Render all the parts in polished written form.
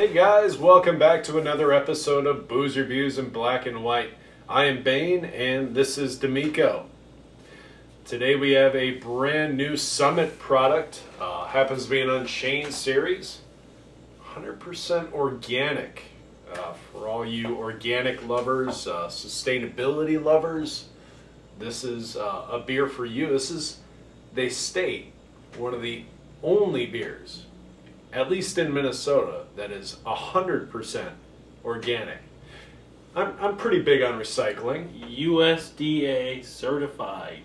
Hey guys, welcome back to another episode of Booze Reviews in Black and White. I am Bane and this is D'Amico. Today we have a brand new Summit product. Happens to be an Unchained series. 100% organic. For all you organic lovers, sustainability lovers, this is a beer for you. This is, they state, one of the only beers, at least in Minnesota, that is 100% organic. I'm pretty big on recycling. USDA certified.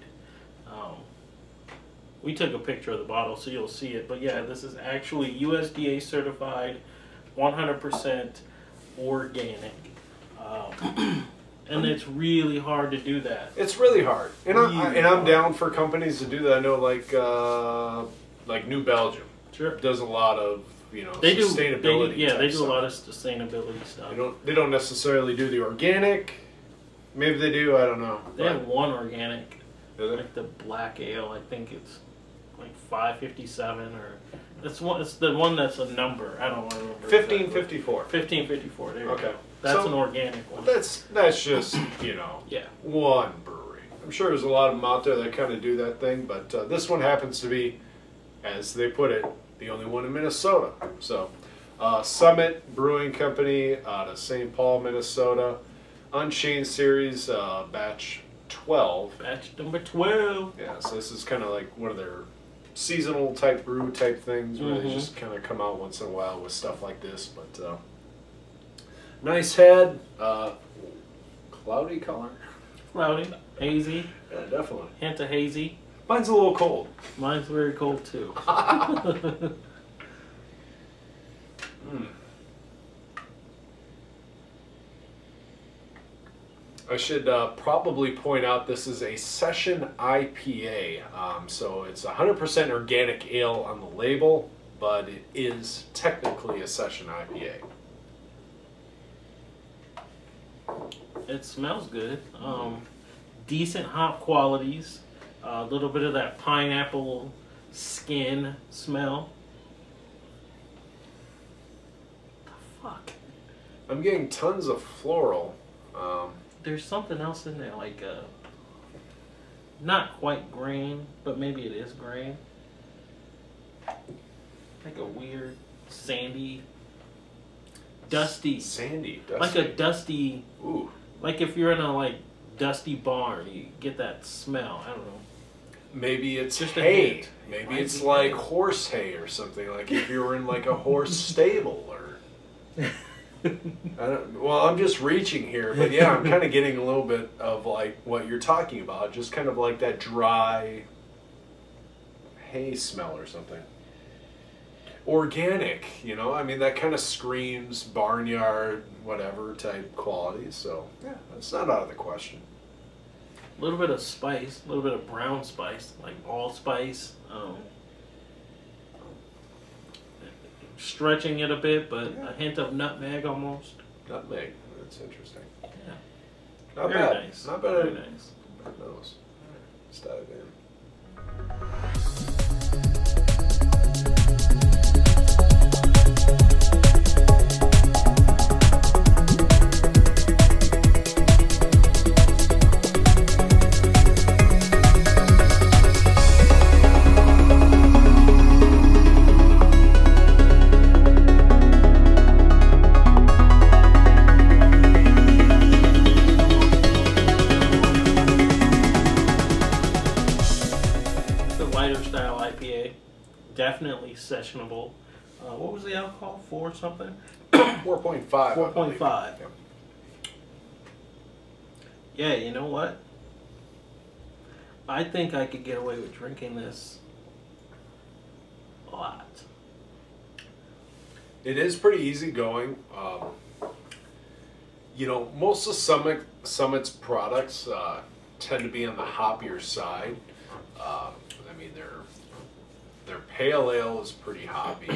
We took a picture of the bottle so you'll see it, but yeah, this is actually USDA certified, 100% organic. And it's really hard to do that. It's really hard, and I'm down for companies to do that. I know, like New Belgium, Sure, does a lot of they sustainability. They do stuff. a lot of sustainability stuff. They don't necessarily do the organic. Maybe they do. I don't know. They have one organic, Do they? like the black ale. I think it's like 557 or it's the one that's a number. I don't remember. 1554. 1554. There you Okay. go. That's So, an organic one. That's just Yeah. one brewery. I'm sure there's a lot of them out there that kind of do that thing, but this one happens to be, as they put it, the only one in Minnesota. So, Summit Brewing Company out of St. Paul, Minnesota. Unchained series, batch 12. Batch number 12. Yeah, so this is kind of like one of their seasonal type brew type things where they just kind of come out once in a while with stuff like this. But nice head, cloudy color. Cloudy, hazy, Yeah, definitely. hint of hazy. Mine's a little cold. Mine's very cold too. I should probably point out this is a session IPA, so it's 100% organic ale on the label, but it is technically a session IPA. It smells good. Decent hop qualities. A little bit of that pineapple skin smell. The fuck? I'm getting tons of floral. There's something else in there, like not quite grain, but maybe it is grain. Like a weird sandy, dusty, Sandy, dusty. like a dusty. Ooh. Like if you're in a dusty barn, you get that smell. I don't know. Maybe it's Just a hay. hint. Maybe Might it's be like hay. horse hay or something. Like if you were in like a horse stable or. Well, I'm just reaching here, but yeah, I'm kind of getting a little bit of like what you're talking about, just kind of like that dry hay smell or something. Organic, I mean, that kind of screams barnyard, whatever type quality. So yeah, that's not out of the question. A little bit of spice, a little bit of brown spice, like allspice. Stretching it a bit, but Yeah. a hint of nutmeg almost. Nutmeg, that's interesting. Yeah. Not Very bad. nice. Not bad. Very nice. Bad nose. All right, let's dive in. Style IPA, definitely sessionable. What was the alcohol? 4 something? 4.5. 4.5. Yeah, you know what? I think I could get away with drinking this a lot. It is pretty easy going. Most of Summit's products tend to be on the hoppier side. I mean, their pale ale is pretty hoppy,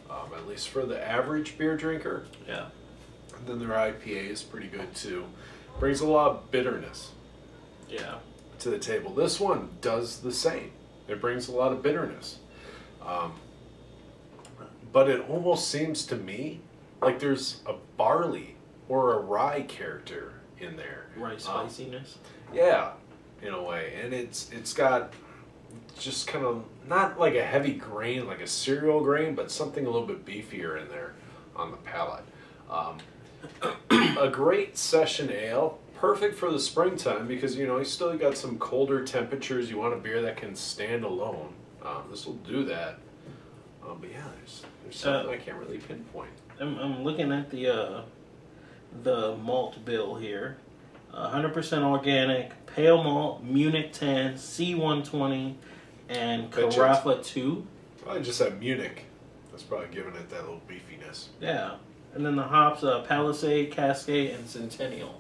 at least for the average beer drinker. Yeah. And then their IPA is pretty good too. Brings a lot of bitterness Yeah. to the table. This one does the same. It brings a lot of bitterness. But it almost seems to me like there's a barley or a rye character in there. Rye spiciness. Yeah, in a way, and it's got just kind of not like a heavy grain, like a cereal grain, but something a little bit beefier in there on the palate. A great session ale, perfect for the springtime because you still got some colder temperatures. You want a beer that can stand alone. This will do that. But yeah, there's something I can't really pinpoint. I'm looking at the malt bill here. 100% organic, pale malt, Munich 10, C120, and Carafa 2. I just said Munich. That's probably giving it that little beefiness. Yeah. And then the hops, Palisade, Cascade, and Centennial.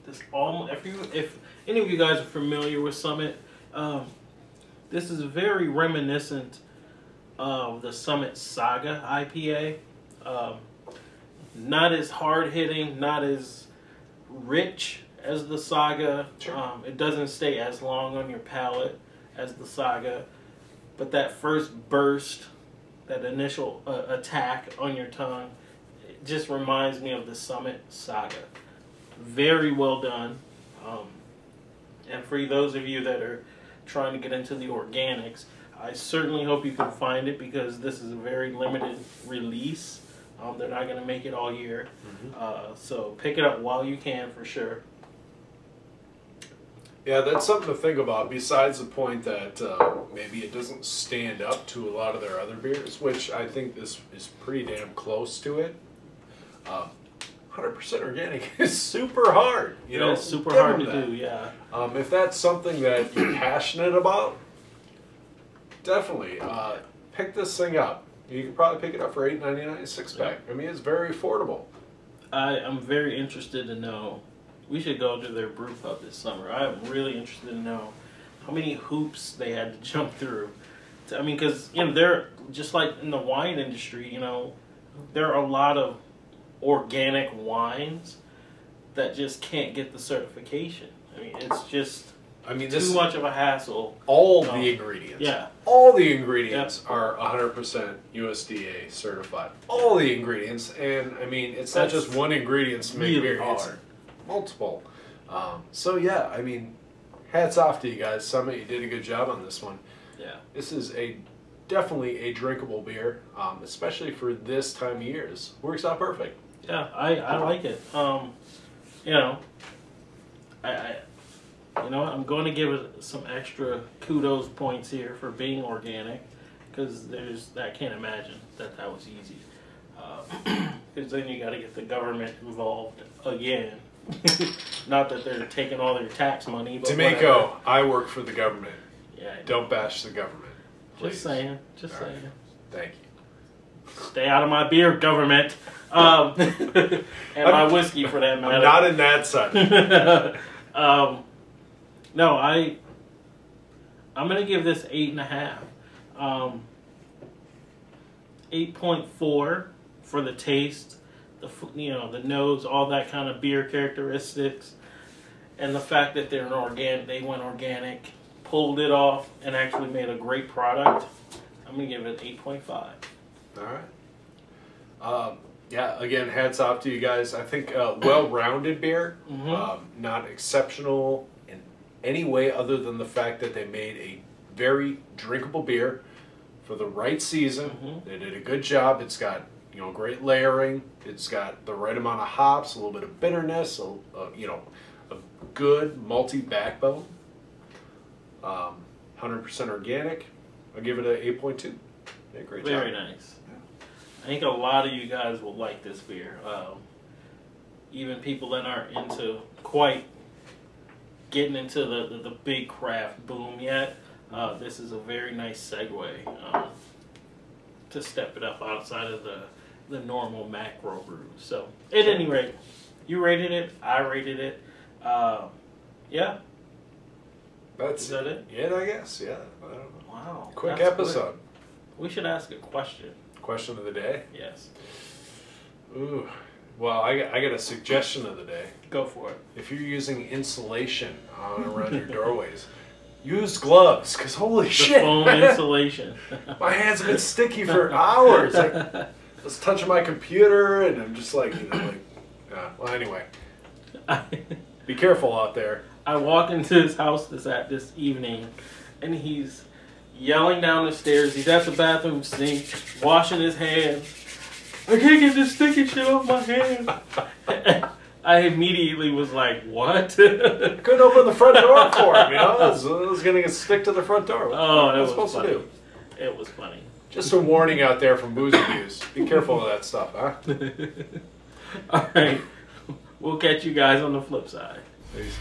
If any of you guys are familiar with Summit, this is very reminiscent of the Summit Saga IPA. Not as hard hitting, not as rich as the Saga. Sure. It doesn't stay as long on your palate as the Saga, but that first burst, that initial attack on your tongue, it just reminds me of the Summit Saga. Very well done. And for those of you that are trying to get into the organics, I certainly hope you can find it because this is a very limited release. They're not going to make it all year. So pick it up while you can for sure. Yeah, that's something to think about besides the point that maybe it doesn't stand up to a lot of their other beers, which I think this is pretty damn close to it. 100% organic is super hard. It's super hard to do, yeah. If that's something that you're passionate about, definitely pick this thing up. You can probably pick it up for $8.99 a six-pack. I mean, it's very affordable. I'm very interested to know. We should go to their brew pub this summer. I'm really interested to know how many hoops they had to jump through. I mean, because they're just like in the wine industry. There are a lot of organic wines that just can't get the certification. I mean, it's just too much of a hassle. All the ingredients. Yeah. All the ingredients are 100% USDA certified. All the ingredients, and I mean, it's not just one ingredient to make beer. It's multiple. So yeah, I mean, hats off to you guys. Summit, you did a good job on this one. Yeah. This is definitely a drinkable beer, especially for this time of year. It works out perfect. Yeah, I like it. I'm going to give it some extra kudos points here for being organic, because I can't imagine that was easy. Because then you got to get the government involved again. Not that they're taking all their tax money, but D'Amico, I work for the government. Yeah, don't bash the government. Please. Just saying. Right. Thank you. Stay out of my beer, government. And my whiskey, for that matter. I'm not in that side. No, I'm gonna give this 8.5. 8.4 for the taste, the nose, all that kind of beer characteristics, and the fact that they went organic, pulled it off, and actually made a great product. I'm gonna give it 8.5. All right. Yeah, again, hats off to you guys. I think well-rounded beer, not exceptional in any way other than the fact that they made a very drinkable beer for the right season. They did a good job. It's got great layering. It's got the right amount of hops, a little bit of bitterness, a good malty backbone. 100% organic. I'll give it an 8.2. Yeah, great job. Very nice. I think a lot of you guys will like this beer. Even people that aren't into quite getting into the big craft boom yet, this is a very nice segue to step it up outside of the normal macro brews. So, at any rate, you rated it, I rated it. Yeah. Is that it? Yeah, I guess. Yeah. I don't know. Wow. Quick episode. We should ask a question. Question of the day? Yes. Ooh. Well, I got a suggestion of the day. Go for it. If you're using insulation around your doorways, use gloves, because holy shit, Foam man. insulation. My hands have been sticky for hours. Like, I was touching my computer, and I'm just like, well, anyway. Be careful out there. I walk into his house this evening, and he's yelling down the stairs. He's at the bathroom sink, washing his hands. I can't get this sticky shit off my hands. I immediately was like, what? Couldn't open the front door for him, I was going to stick to the front door. What was I supposed to do? It was funny. Just a warning out there from booze abuse. Be careful of that stuff, huh? All right. We'll catch you guys on the flip side. Peace.